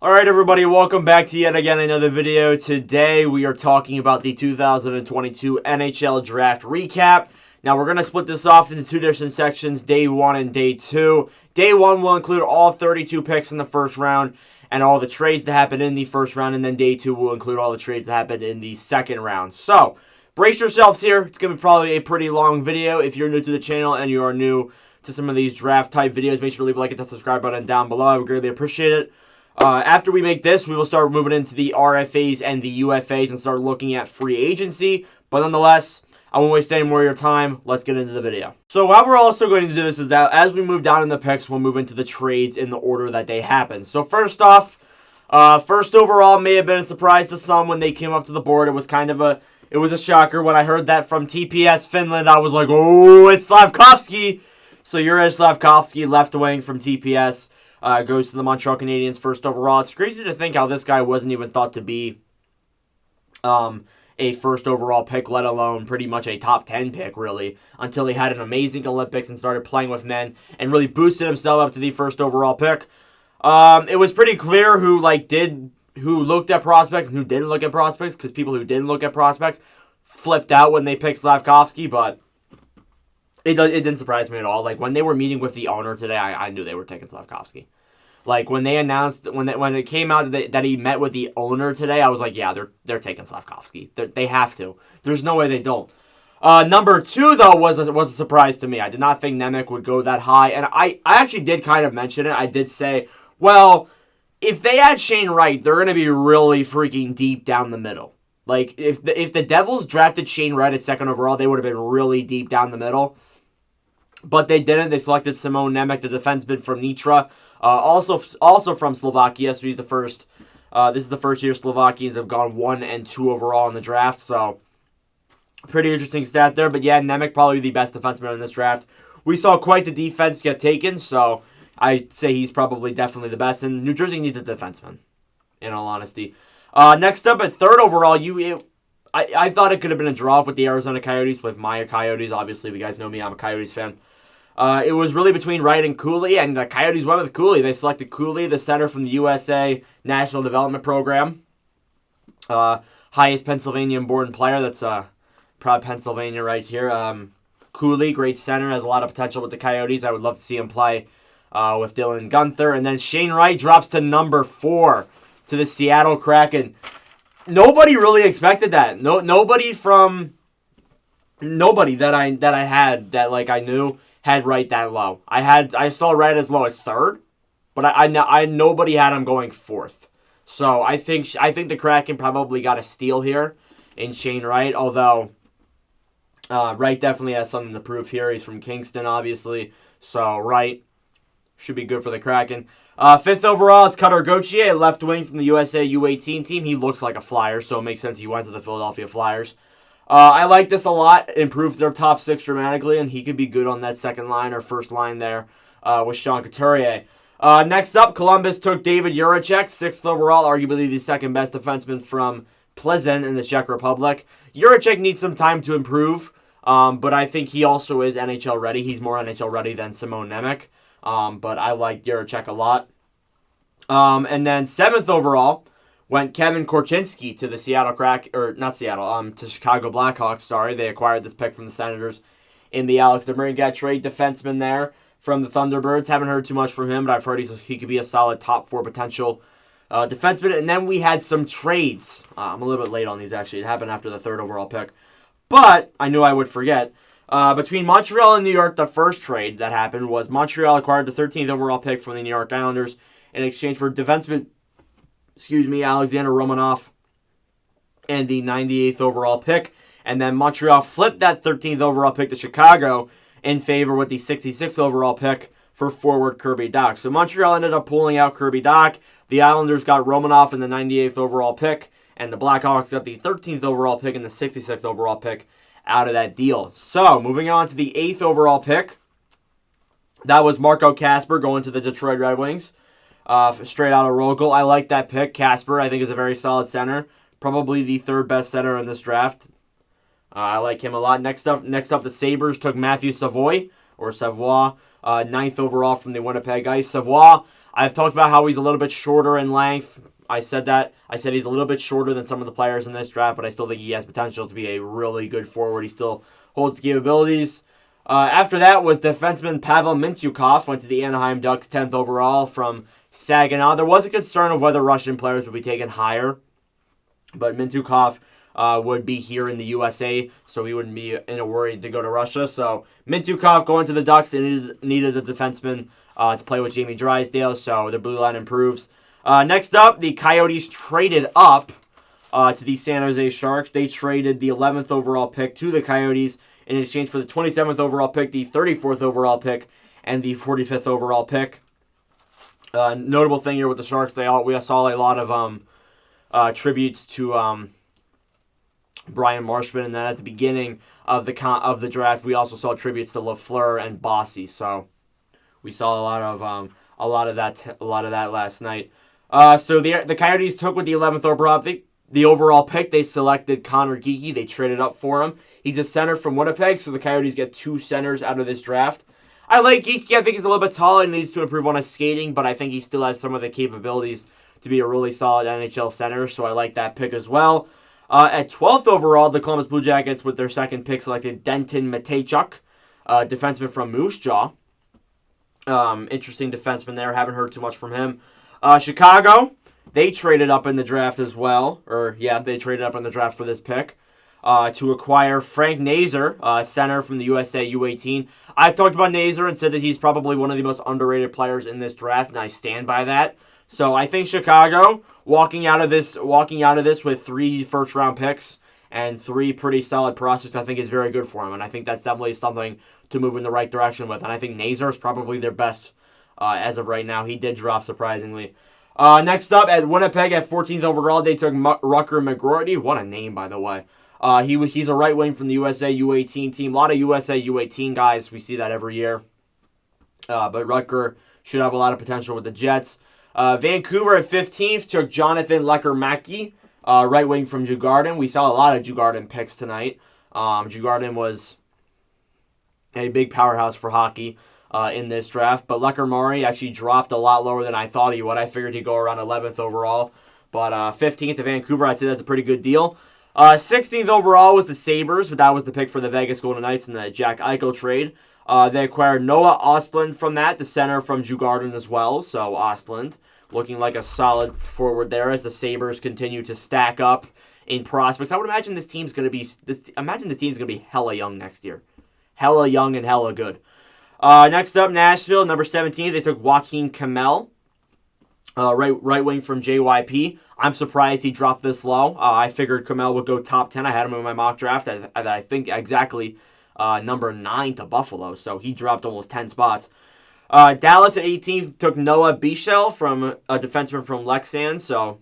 Alright everybody, welcome back to yet again another video. Today we are talking about the 2022 NHL Draft Recap. Now we're going to split this off into two different sections, Day 1 and Day 2. Day 1 will include all 32 picks in the first round and all the trades that happened in the first round, and then Day 2 will include all the trades that happened in the second round. So, brace yourselves here. It's going to be probably a pretty long video. If you're new to the channel and you are new to some of these draft type videos, make sure to leave a like and the subscribe button down below. I would greatly appreciate it. After we make this, we will start moving into the RFAs and the UFAs and start looking at free agency. But nonetheless, I won't waste any more of your time. Let's get into the video. So what we're also going to do this is that as we move down in the picks, we'll move into the trades in the order that they happen. So first off, first overall may have been a surprise to some when they came up to the board. It was kind of a shocker when I heard that from TPS Finland. I was like, oh, it's Slavkovsky. So Jiri Slavkovsky, left wing from TPS. Goes to the Montreal Canadiens first overall. It's crazy to think how this guy wasn't even thought to be a first overall pick, let alone pretty much a top 10 pick, really, until he had an amazing Olympics and started playing with men and really boosted himself up to the first overall pick. It was pretty clear who looked at prospects and who didn't look at prospects, because people who didn't look at prospects flipped out when they picked Slavkovsky, but it didn't surprise me at all. Like, when they were meeting with the owner today, I knew they were taking Slavkovsky. Like, when they announced, when it came out that he met with the owner today, I was like, yeah, they're taking Slavkovsky. They have to. There's no way they don't. Number 2, though, was a surprise to me. I did not think Nemec would go that high, and I actually did kind of mention it. I did say, well, if they had Shane Wright, they're going to be really freaking deep down the middle. Like, if the Devils drafted Shane Wright at second overall, they would have been really deep down the middle. But they didn't. They selected Simon Nemec, the defenseman from Nitra, also from Slovakia. So he's the first. This is the first year Slovakians have gone 1 and 2 overall in the draft. So pretty interesting stat there. But yeah, Nemec probably the best defenseman in this draft. We saw quite the defense get taken, so I'd say he's probably definitely the best. And New Jersey needs a defenseman, in all honesty. Next up at third overall, I thought it could have been a draw with the Arizona Coyotes, with my Coyotes. Obviously, if you guys know me, I'm a Coyotes fan. It was really between Wright and Kulich, and the Coyotes went with Kulich. They selected Kulich, the center from the USA National Development Program. Highest Pennsylvanian-born player. That's proud Pennsylvania right here. Kulich, great center, has a lot of potential with the Coyotes. I would love to see him play with Dylan Guenther. And then Shane Wright drops to number 4 to the Seattle Kraken. Nobody really expected that. Nobody that I knew had Wright that low. I saw Wright as low as 3rd, but I nobody had him going 4th. So I think the Kraken probably got a steal here in Shane Wright, although Wright definitely has something to prove here. He's from Kingston, obviously, so Wright should be good for the Kraken. 5th overall is Cutter Gauthier, left wing from the USA U18 team. He looks like a Flyer, so it makes sense he went to the Philadelphia Flyers. I like this a lot. Improves their top 6 dramatically, and he could be good on that second line or first line there with Sean Couturier. Next up, Columbus took David Jiricek, 6th overall, arguably the second best defenseman from Plzeň in the Czech Republic. Jiricek needs some time to improve, but I think he also is NHL ready. He's more NHL ready than Simon Nemec. But I like Jiricek a lot. And then 7th overall went Kevin Korchinski to the to Chicago Blackhawks. Sorry, they acquired this pick from the Senators in the Alex DeBrincat trade. Defenseman there from the Thunderbirds. Haven't heard too much from him, but I've heard he could be a solid top 4 potential defenseman. And then we had some trades. I'm a little bit late on these, actually. It happened after the 3rd overall pick. But I knew I would forget. Between Montreal and New York, the first trade that happened was Montreal acquired the 13th overall pick from the New York Islanders in exchange for defenseman, Alexander Romanov, and the 98th overall pick. And then Montreal flipped that 13th overall pick to Chicago in favor with the 66th overall pick for forward Kirby Dach. So Montreal ended up pulling out Kirby Dach. The Islanders got Romanov in the 98th overall pick, and the Blackhawks got the 13th overall pick and the 66th overall pick out of that deal. So, moving on to the 8th overall pick. That was Marco Kasper going to the Detroit Red Wings. Straight out of Rogel. I like that pick. Kasper, I think, is a very solid center. Probably the 3rd best center in this draft. I like him a lot. Next up, the Sabres took Matthew Savoie, 9th overall from the Winnipeg Ice. Savoie, I've talked about how he's a little bit shorter in length. I said that. I said he's a little bit shorter than some of the players in this draft, but I still think he has potential to be a really good forward. He still holds the capabilities. After that was defenseman Pavel Mintyukov, went to the Anaheim Ducks 10th overall from Saginaw. There was a concern of whether Russian players would be taken higher, but Mintyukov would be here in the USA, so he wouldn't be in a worry to go to Russia. So Mintyukov going to the Ducks. They needed a defenseman to play with Jamie Drysdale, so the blue line improves. Next up, the Coyotes traded up to the San Jose Sharks. They traded the 11th overall pick to the Coyotes in exchange for the 27th overall pick, the 34th overall pick, and the 45th overall pick. Notable thing here with the Sharks, we saw a lot of tributes to Brian Marshman, and then at the beginning of the draft, we also saw tributes to Lafleur and Bossy. So we saw a lot of that last night. So the Coyotes took with the 11th overall pick. They selected Connor Geekie. They traded up for him. He's a center from Winnipeg, so the Coyotes get 2 centers out of this draft. I like Geekie. I think he's a little bit tall and needs to improve on his skating, but I think he still has some of the capabilities to be a really solid NHL center, so I like that pick as well. At 12th overall, the Columbus Blue Jackets, with their second pick, selected Denton Mateychuk, defenseman from Moose Jaw. Interesting defenseman there. Haven't heard too much from him. Chicago, they traded up in the draft as well. They traded up in the draft for this pick to acquire Frank Nazar, center from the USA U18. I've talked about Nazar and said that he's probably one of the most underrated players in this draft, and I stand by that. So I think Chicago, walking out of this with 3 first-round picks and 3 pretty solid prospects, I think is very good for him, and I think that's definitely something to move in the right direction with. And I think Nazar is probably their best as of right now. He did drop surprisingly. Next up, at Winnipeg at 14th overall, they took Rutger McGroarty. What a name, by the way. He's a right wing from the USA U18 team. A lot of USA U18 guys. We see that every year. But Rutger should have a lot of potential with the Jets. Vancouver at 15th took Jonathan Lecker-Mackey, right wing from Djurgården. We saw a lot of Djurgården picks tonight. Djurgården was a big powerhouse for hockey in this draft, but Lecker-Mackey actually dropped a lot lower than I thought he would. I figured he'd go around 11th overall, but 15th to Vancouver, I'd say that's a pretty good deal. 16th overall was the Sabres, but that was the pick for the Vegas Golden Knights in the Jack Eichel trade. They acquired Noah Ostlund from that, the center from Djurgården as well. So Ostlund looking like a solid forward there as the Sabres continue to stack up in prospects. I would imagine this team's going to be hella young next year. Hella young and hella good. Next up, Nashville, number 17. They took Joakim Kemell, right wing from JYP. I'm surprised he dropped this low. I figured Kemell would go top 10. I had him in my mock draft. I think exactly number 9 to Buffalo, so he dropped almost 10 spots. Dallas at 18 took Noah Bichel, from a defenseman from Leksand, so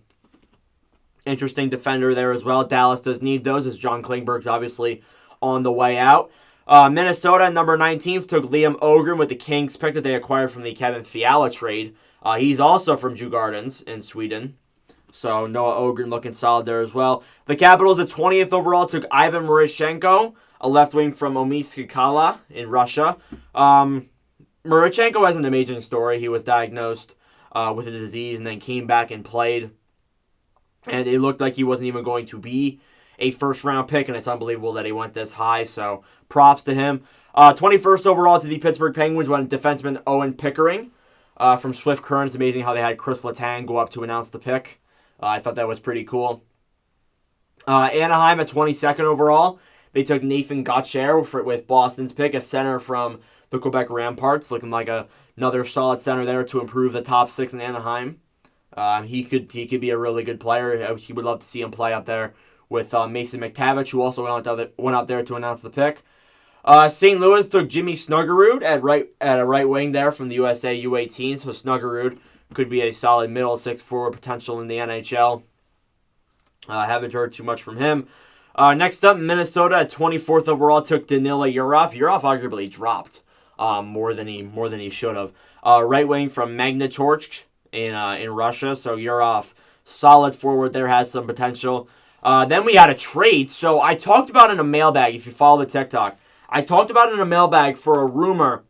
interesting defender there as well. Dallas does need those, as John Klingberg's obviously on the way out. Minnesota, number 19th, took Liam Ohgren with the Kings pick that they acquired from the Kevin Fiala trade. He's also from Djurgårdens in Sweden. So Noah Ohgren looking solid there as well. The Capitals at 20th overall took Ivan Marichenko, a left wing from Omsk-Kala in Russia. Marichenko has an amazing story. He was diagnosed with a disease and then came back and played. And it looked like he wasn't even going to be a first-round pick, and it's unbelievable that he went this high, so props to him. 21st overall to the Pittsburgh Penguins went defenseman Owen Pickering from Swift Current. It's amazing how they had Chris Letang go up to announce the pick. I thought that was pretty cool. Anaheim at 22nd overall, they took Nathan Gaucher with Boston's pick, a center from the Quebec Ramparts, looking like another solid center there to improve the top 6 in Anaheim. He could be a really good player. He would love to see him play up there with Mason McTavish, who also went out there to announce the pick. St. Louis took Jimmy Snuggerud at a right wing there from the USA U18. So Snuggerud could be a solid middle 6 forward potential in the NHL. Haven't heard too much from him. Next up, Minnesota at 24th overall took Danila Yurov. Yurov arguably dropped more than he should have. Right wing from Magnitogorsk in Russia. So Yurov, solid forward there, has some potential. Then we had a trade. So I talked about in a mailbag, if you follow the TikTok, I talked about in a mailbag for a rumor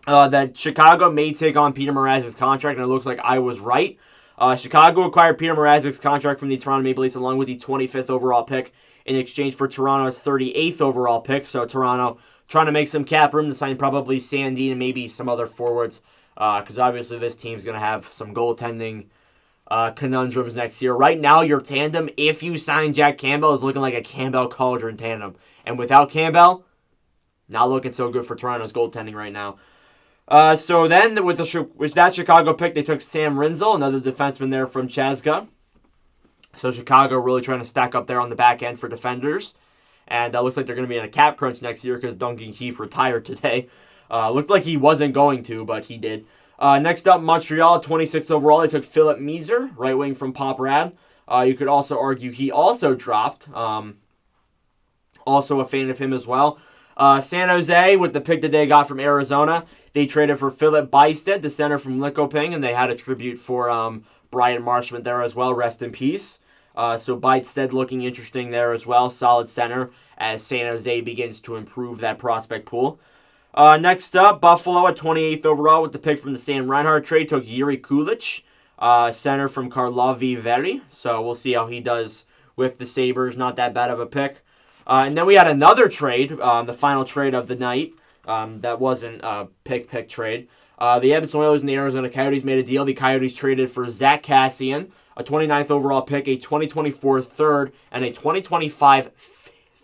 that Chicago may take on Peter Mrazek's contract, and it looks like I was right. Chicago acquired Peter Mrazek's contract from the Toronto Maple Leafs along with the 25th overall pick in exchange for Toronto's 38th overall pick. So Toronto trying to make some cap room to sign probably Sandin and maybe some other forwards, because obviously this team's going to have some goaltending conundrums next year. Right now, your tandem, if you sign Jack Campbell, is looking like a Campbell-Cauldron tandem. And without Campbell, not looking so good for Toronto's goaltending right now. So then, with that Chicago pick, they took Sam Rinzel, another defenseman there from Chaska. So Chicago really trying to stack up there on the back end for defenders. And looks like they're going to be in a cap crunch next year because Duncan Keith retired today. Looked like he wasn't going to, but he did. Next up, Montreal, 26th overall. They took Filip Bystedt, right wing from Pop Rad. You could also argue he also dropped. Also a fan of him as well. San Jose, with the pick that they got from Arizona, they traded for Filip Bystedt, the center from Linkoping, and they had a tribute for Brian Marshman there as well. Rest in peace. So Bystedt looking interesting there as well. Solid center as San Jose begins to improve that prospect pool. Next up, Buffalo at 28th overall with the pick from the Sam Reinhart trade took Jiri Kulich, center from Karlovy Vary. So we'll see how he does with the Sabres. Not that bad of a pick. And then we had another trade, the final trade of the night. That wasn't a pick trade. The Edmonton Oilers and the Arizona Coyotes made a deal. The Coyotes traded for Zach Kassian, a 29th overall pick, a 2024 third, and a 2025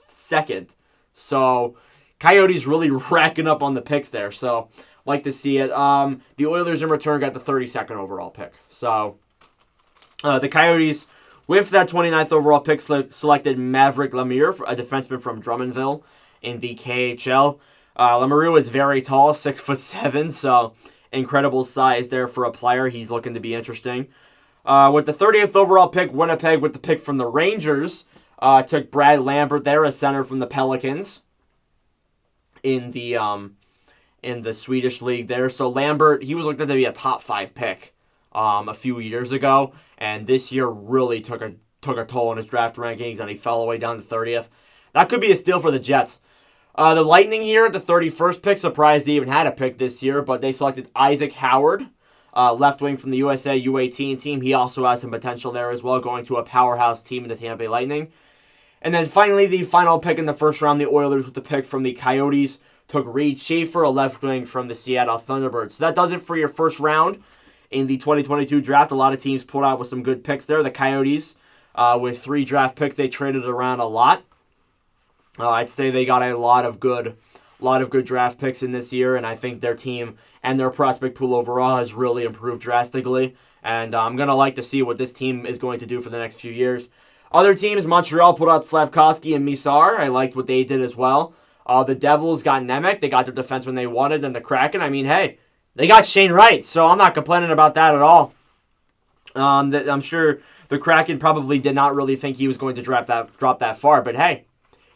second. So Coyotes really racking up on the picks there. So like to see it. The Oilers in return got the 32nd overall pick. So the Coyotes, with that 29th overall pick, selected Maveric Lamoreux, a defenseman from Drummondville in the KHL. Lamoreux is very tall, 6'7", so incredible size there for a player. He's looking to be interesting. With the 30th overall pick, Winnipeg, with the pick from the Rangers, took Brad Lambert there, a center from the Pelicans in the Swedish league there. So Lambert, he was looked at to be a top 5 pick a few years ago, and this year really took a toll on his draft rankings, and he fell all the way down to 30th. That could be a steal for the Jets. The Lightning here at the 31st pick, surprised they even had a pick this year, but they selected Isaac Howard, left wing from the USA U18 team. He also has some potential there as well, going to a powerhouse team in the Tampa Bay Lightning. And then finally, the final pick in the first round, the Oilers with the pick from the Coyotes took Reid Schaeffer, a left wing from the Seattle Thunderbirds. So that does it for your first round in the 2022 draft. A lot of teams pulled out with some good picks there. The Coyotes, with 3 draft picks, they traded around a lot. I'd say they got a lot of good draft picks in this year, and I think their team and their prospect pool overall has really improved drastically. And I'm going to like to see what this team is going to do for the next few years. Other teams, Montreal pulled out Slavkovsky and Misar. I liked what they did as well. The Devils got Nemec. They got their defenseman they wanted. And the Kraken, I mean, hey, they got Shane Wright, so I'm not complaining about that at all. I'm sure the Kraken probably did not really think he was going to drop that far, but hey,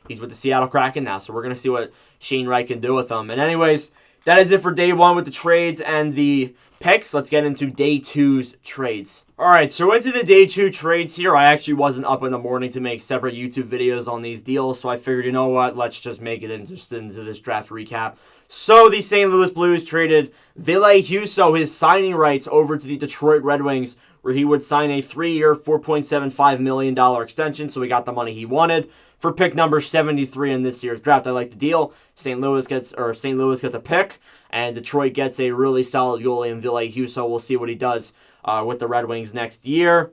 he's with the Seattle Kraken now, so we're going to see what Shane Wright can do with them. And anyways, that is it for day 1 with the trades and the picks. Let's get into day 2's trades. All right, so into the day 2 trades here. I actually wasn't up in the morning to make separate YouTube videos on these deals, so I figured, you know what, let's just make it into this draft recap. So the St. Louis Blues traded Ville Husso, his signing rights, over to the Detroit Red Wings, where he would sign a 3-year, $4.75 million extension, so he got the money he wanted for pick number 73 in this year's draft. I like the deal. St. Louis gets a pick, and Detroit gets a really solid goalie in Ville Husso. We'll see what he does with the Red Wings next year.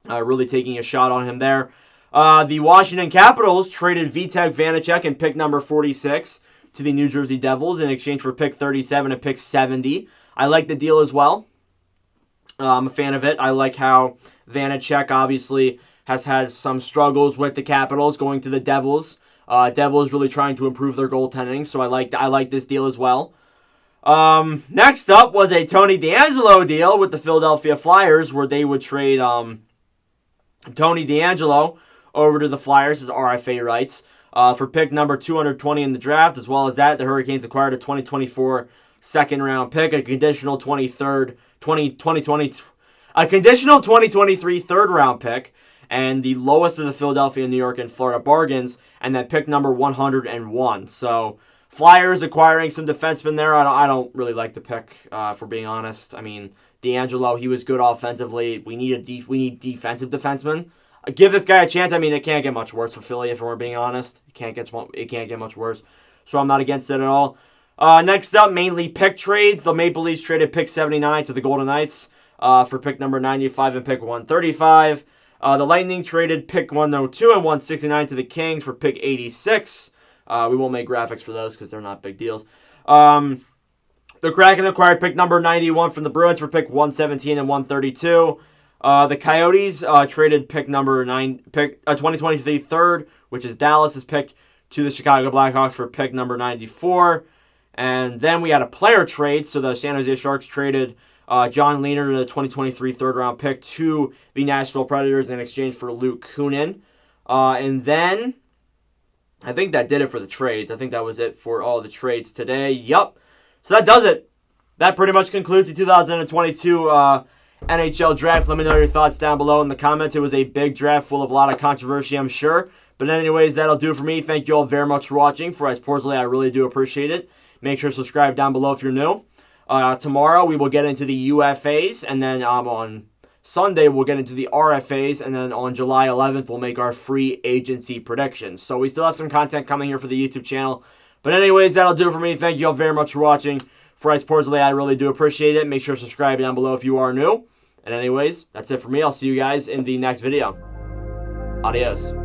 Really taking a shot on him there. The Washington Capitals traded Vitek Vanacek and pick number 46 to the New Jersey Devils in exchange for pick 37 and pick 70. I like the deal as well. I'm a fan of it. I like how Vanacek obviously has had some struggles with the Capitals going to the Devils. Devils really trying to improve their goaltending, so I like this deal as well. Next up was a Tony DeAngelo deal with the Philadelphia Flyers, where they would trade Tony DeAngelo over to the Flyers as RFA rights for pick number 220 in the draft. As well as that, the Hurricanes acquired a 2024 second-round pick, a conditional 2023 third-round pick, and the lowest of the Philadelphia, New York, and Florida bargains, and then pick number 101. So Flyers acquiring some defensemen there. I don't really like the pick, for being honest. I mean, D'Angelo, he was good offensively. We need defensive defensemen. Give this guy a chance. I mean, it can't get much worse for Philly, if we're being honest. It can't get much worse. So I'm not against it at all. Next up, mainly pick trades. The Maple Leafs traded pick 79 to the Golden Knights for pick number 95 and pick 135. The Lightning traded pick 102 and 169 to the Kings for pick 86. We won't make graphics for those because they're not big deals. The Kraken acquired pick number 91 from the Bruins for pick 117 and 132. The Coyotes traded pick number 2023 third, which is Dallas's pick, to the Chicago Blackhawks for pick number 94. And then we had a player trade. So the San Jose Sharks traded John Lehner, the 2023 third-round pick, to the Nashville Predators in exchange for Luke Kunin. And then I think that did it for the trades. I think that was it for all the trades today. Yup. So that does it. That pretty much concludes the 2022 NHL draft. Let me know your thoughts down below in the comments. It was a big draft full of a lot of controversy, I'm sure. But anyways, that'll do it for me. Thank you all very much for watching. For Ice Porsley, I really do appreciate it. Make sure to subscribe down below if you're new. Tomorrow we will get into the UFAs, and then on Sunday we'll get into the RFAs, and then on July 11th we'll make our free agency predictions. So we still have some content coming here for the YouTube channel. But anyways, that'll do it for me. Thank you all very much for watching. For Ice Porsley, I really do appreciate it. Make sure to subscribe down below if you are new. And anyways, that's it for me. I'll see you guys in the next video. Adios.